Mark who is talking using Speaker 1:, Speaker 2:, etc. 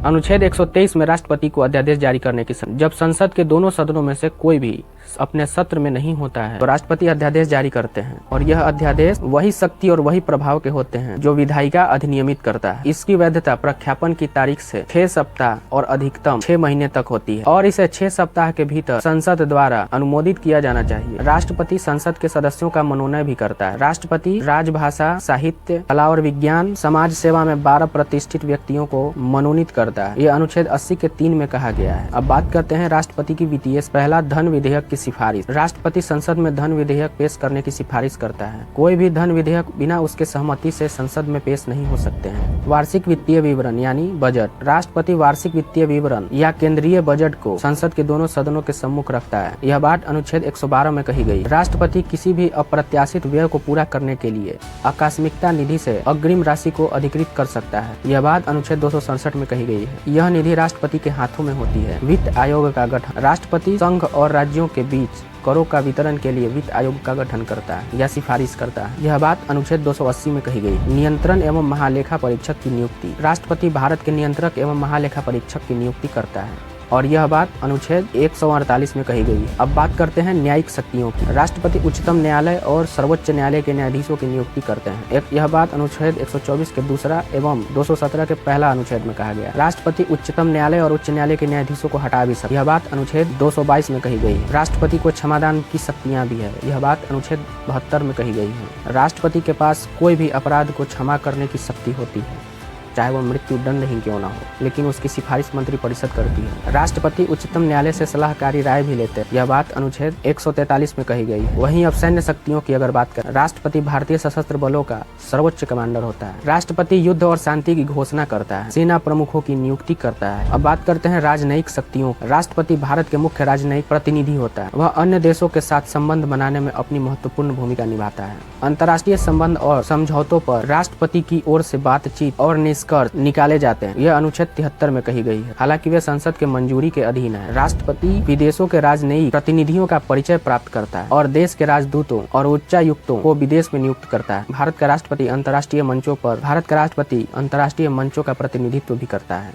Speaker 1: अनुच्छेद 123 में राष्ट्रपति को अध्यादेश जारी करने की जब संसद के दोनों सदनों में से कोई भी अपने सत्र में नहीं होता है तो राष्ट्रपति अध्यादेश जारी करते हैं और यह अध्यादेश वही शक्ति और वही प्रभाव के होते हैं जो विधायिका अधिनियमित करता है। इसकी वैधता प्रख्यापन की तारीख से 6 सप्ताह और अधिकतम 6 महीने तक होती है और इसे 6 सप्ताह के भीतर संसद द्वारा अनुमोदित किया जाना चाहिए। राष्ट्रपति संसद के सदस्यों का मनोनयन भी करता है। राष्ट्रपति राजभाषा, साहित्य, कला और विज्ञान, समाज सेवा में 12 प्रतिष्ठित व्यक्तियों को मनोनीत करता है। यह अनुच्छेद 80 के 3 में कहा गया है। अब बात करते हैं राष्ट्रपति की वित्तीय। पहला, धन विधेयक की सिफारिश। राष्ट्रपति संसद में धन विधेयक पेश करने की सिफारिश करता है। कोई भी धन विधेयक बिना उसके सहमति से संसद में पेश नहीं हो सकते हैं। वार्षिक वित्तीय विवरण यानी बजट। राष्ट्रपति वार्षिक वित्तीय विवरण या केंद्रीय बजट को संसद के दोनों सदनों के सम्मुख रखता है। यह बात अनुच्छेद 112 में कही गई। राष्ट्रपति किसी भी अप्रत्याशित व्यय को पूरा करने के लिए आकस्मिकता निधि से अग्रिम राशि को अधिकृत कर सकता है। यह बात अनुच्छेद 267 में कही गई है। यह निधि राष्ट्रपति के हाथों में होती है। वित्त आयोग का गठन। राष्ट्रपति संघ और राज्यों के बीच करों का वितरण के लिए वित्त आयोग का गठन करता है या सिफारिश करता है। यह बात अनुच्छेद 280 में कही गई। नियंत्रण एवं महालेखा परीक्षक की नियुक्ति। राष्ट्रपति भारत के नियंत्रक एवं महालेखा परीक्षक की नियुक्ति करता है और यह बात अनुच्छेद 148 में कही गई है। अब बात करते हैं न्यायिक शक्तियों की। राष्ट्रपति उच्चतम न्यायालय और सर्वोच्च न्यायालय के न्यायाधीशों की नियुक्ति करते हैं। यह बात अनुच्छेद 124 के दूसरा एवं 217 के पहला अनुच्छेद में कहा गया। राष्ट्रपति उच्चतम न्यायालय और उच्च न्यायालय के न्यायाधीशों को हटा भी सकते। यह बात अनुच्छेद 222 में कही गई है। राष्ट्रपति को क्षमादान की शक्तियाँ भी है। यह बात अनुच्छेद 72 में कही गई है। राष्ट्रपति के पास कोई भी अपराध को क्षमा करने की शक्ति होती है, चाहे वह मृत्यु दंड ही क्यों ना हो, लेकिन उसकी सिफारिश मंत्रिपरिषद करती है। राष्ट्रपति उच्चतम न्यायालय से सलाहकारी राय भी लेते हैं। यह बात अनुच्छेद 143 में कही गई। वहीं अब सैन्य शक्तियों की अगर बात करें, राष्ट्रपति भारतीय सशस्त्र बलों का सर्वोच्च कमांडर होता है। राष्ट्रपति युद्ध और शांति की घोषणा करता है। सेना प्रमुखों की नियुक्ति करता है। अब बात करते हैं राजनयिक शक्तियों। राष्ट्रपति भारत के मुख्य राजनयिक प्रतिनिधि होता है। वह अन्य देशों के साथ संबंध बनाने में अपनी महत्वपूर्ण भूमिका निभाता है। अंतर्राष्ट्रीय संबंध और समझौतों पर राष्ट्रपति की ओर से बातचीत और निष्कर्ष निकाले जाते हैं। यह अनुच्छेद 73 में कही गई है। हालांकि वे संसद के मंजूरी के अधीन है। राष्ट्रपति विदेशों के राजनयिक प्रतिनिधियों का परिचय प्राप्त करता है और देश के राजदूतों और उच्चायुक्तों को विदेश में नियुक्त करता है। भारत का राष्ट्रपति अंतर्राष्ट्रीय मंचों का प्रतिनिधित्व भी करता है।